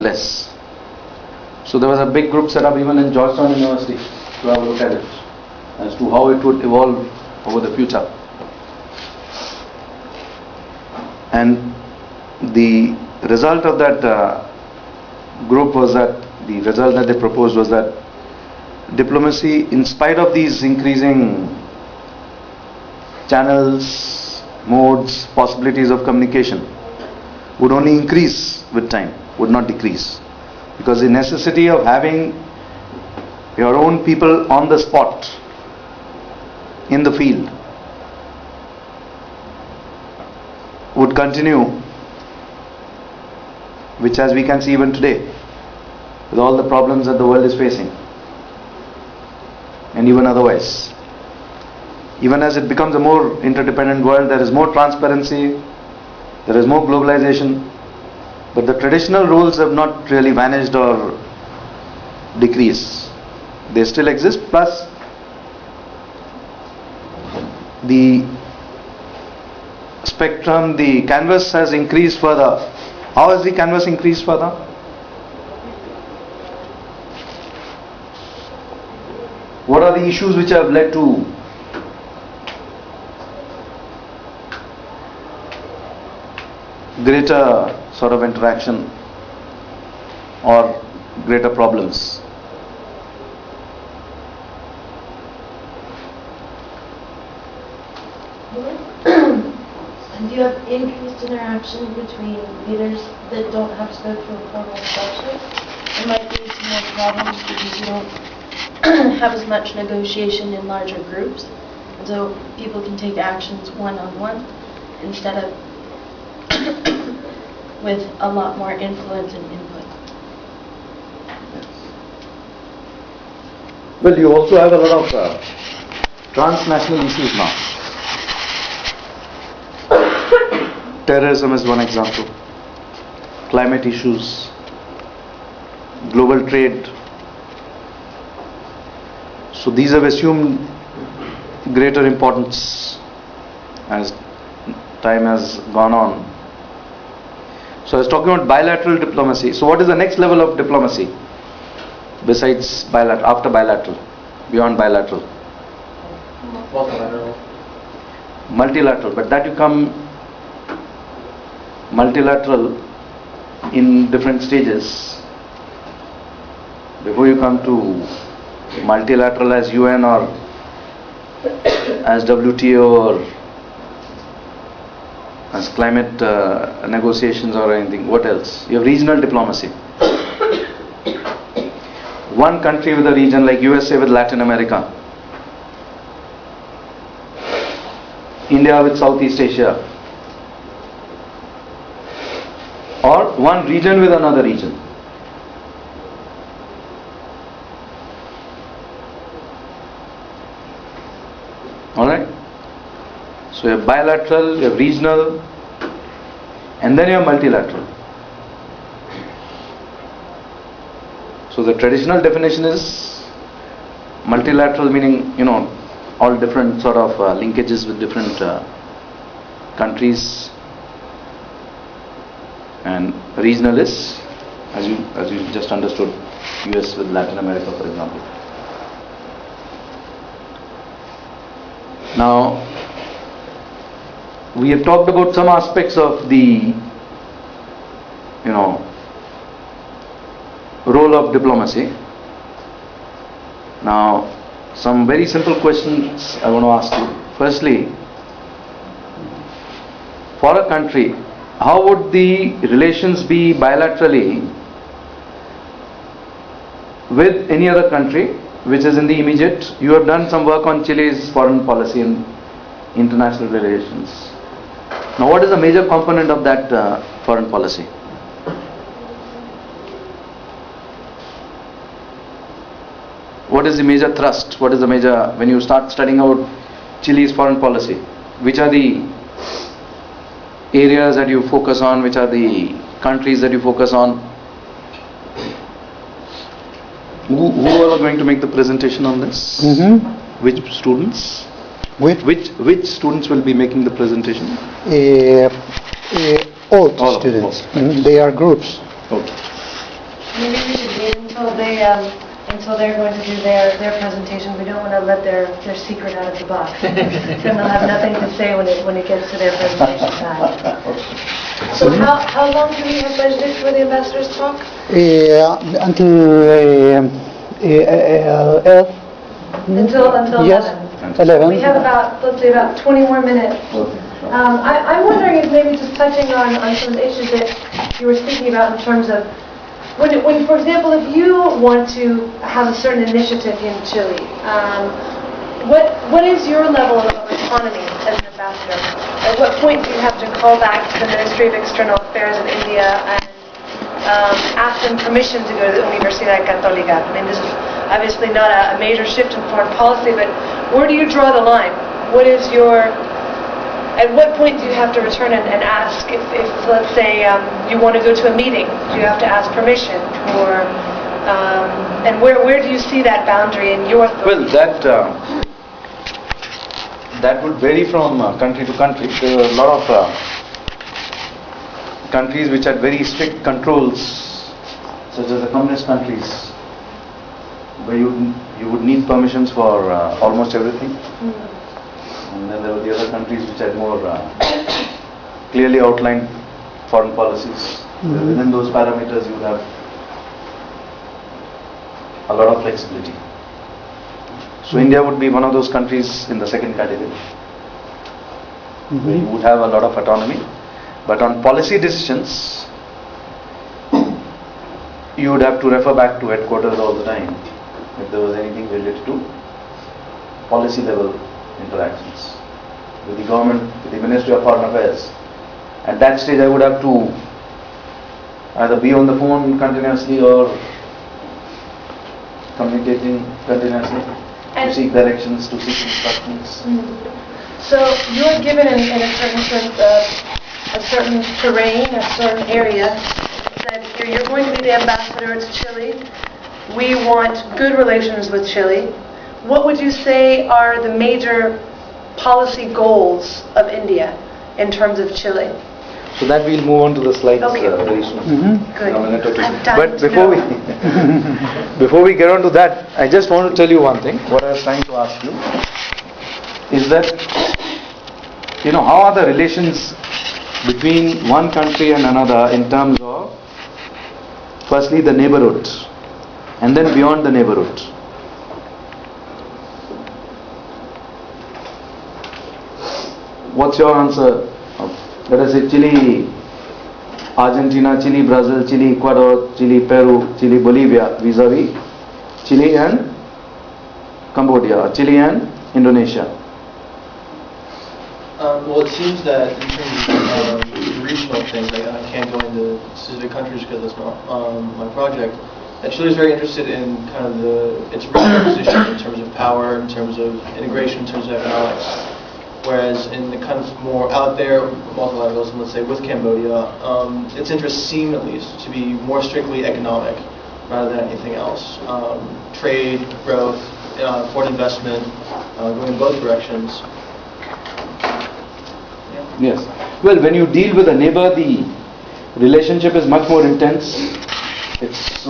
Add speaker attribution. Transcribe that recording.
Speaker 1: less. So there was a big group set up even in Georgetown University to have a look at it as to how it would evolve over the future. And the result of that group was that, the result that they proposed was that diplomacy, in spite of these increasing channels, modes, possibilities of communication, would only increase with time, would not decrease. Because the necessity of having your own people on the spot, in the field, would continue, which as we can see even today, with all the problems that the world is facing, and even otherwise. Even as it becomes a more interdependent world, there is more transparency, there is more globalization, but the traditional roles have not really vanished or decreased. They still exist, plus the spectrum, the canvas has increased further. How has the canvas increased further? What are the issues which have led to greater sort of interaction or greater problems?
Speaker 2: Do you have increased interaction between leaders that don't have to go through a formal structure? There might be some more problems because you don't have as much negotiation in larger groups, and so people can take actions one-on-one instead of with a lot more influence and input.
Speaker 1: Well, you also have a lot of transnational issues now. Terrorism is one example, climate issues, global trade. So these have assumed greater importance as time has gone on. So I was talking about bilateral diplomacy. So what is the next level of diplomacy besides bilateral, after bilateral, beyond bilateral?
Speaker 3: Multilateral.
Speaker 1: Multilateral, but that you come multilateral in different stages before you come to multilateral as UN or as WTO or as climate negotiations or anything. What else? You have regional diplomacy. One country with a region, like USA with Latin America, India with Southeast Asia, or one region with another region. Alright? So you have bilateral, you have regional, and then you have multilateral. So the traditional definition is multilateral, meaning, all different sort of linkages with different countries. And regional is, as you just understood, US with Latin America, for example. Now, we have talked about some aspects of the, role of diplomacy. Now, some very simple questions I want to ask you. Firstly, for a country, how would the relations be bilaterally with any other country which is in the immediate? You have done some work on Chile's foreign policy and international relations. Now, what is the major component of that foreign policy? What is the major thrust? What is the major, when you start studying out Chile's foreign policy, which are the areas that you focus on, which are the countries that you focus on? Who are going to make the presentation on this? Which students? Which students will be making the presentation?
Speaker 4: All students. They are groups.
Speaker 1: Okay.
Speaker 2: Maybe we should wait until they're going to do their presentation. We don't want to let their secret out of the box. Then they'll have nothing to say when it gets to their presentation time. So how long do we have budgeted for the ambassadors' talk?
Speaker 3: Until
Speaker 2: Until
Speaker 3: yes,
Speaker 2: 11. We
Speaker 3: 11.
Speaker 2: have let's say about 20 more minutes. I'm wondering if maybe just touching on some of the issues that you were speaking about in terms of when, for example, if you want to have a certain initiative in Chile, what is your level of autonomy as an ambassador? At what point do you have to call back to the Ministry of External Affairs of India and ask them permission to go to the Universidad Católica? I mean, this is obviously not a major shift in foreign policy, but where do you draw the line? At what point do you have to return and ask if let's say, you want to go to a meeting? Do you have to ask permission? And where do you see that boundary in your thought?
Speaker 1: Well, that would vary from country to country. There are a lot of countries which had very strict controls, such as the communist countries, where you would need permissions for almost everything. And then there were the other countries which had more clearly outlined foreign policies. Within those parameters you would have a lot of flexibility. So India would be one of those countries in the second category, where you would have a lot of autonomy. But on policy decisions, you would have to refer back to headquarters all the time if there was anything related to policy level interactions with the government, with the Ministry of Foreign Affairs. At that stage I would have to either be on the phone continuously or communicating continuously to seek directions, to seek instructions.
Speaker 2: So you're given in a certain sense a certain terrain, a certain area, that you're going to be the ambassador to Chile. We want good relations with Chile. What would you say are the major policy goals of India in terms of Chile?
Speaker 1: So that we'll move on to the slides
Speaker 2: Okay.
Speaker 1: very soon.
Speaker 2: Good.
Speaker 1: In a minute or two.
Speaker 2: I've done
Speaker 1: But before we get on to that, I just want to tell you one thing. What I was trying to ask you is that, how are the relations between one country and another in terms of, firstly, the neighborhood, and then beyond the neighborhood. What's your answer? Let us say Chile, Argentina, Chile, Brazil, Chile, Ecuador, Chile, Peru, Chile, Bolivia, vis-a-vis Chile and Cambodia, Chile and Indonesia.
Speaker 4: Well, it seems that in terms of regional things, I can't go into specific countries because that's not my project. And Chile is very interested in kind of its regional position in terms of power, in terms of integration, in terms of economics. Whereas in the kind of more out there multilateralism, let's say with Cambodia, its interests seem at least to be more strictly economic rather than anything else. Trade, growth, foreign investment, going in both directions.
Speaker 1: Yes. Well, when you deal with a neighbor, the relationship is much more intense. It's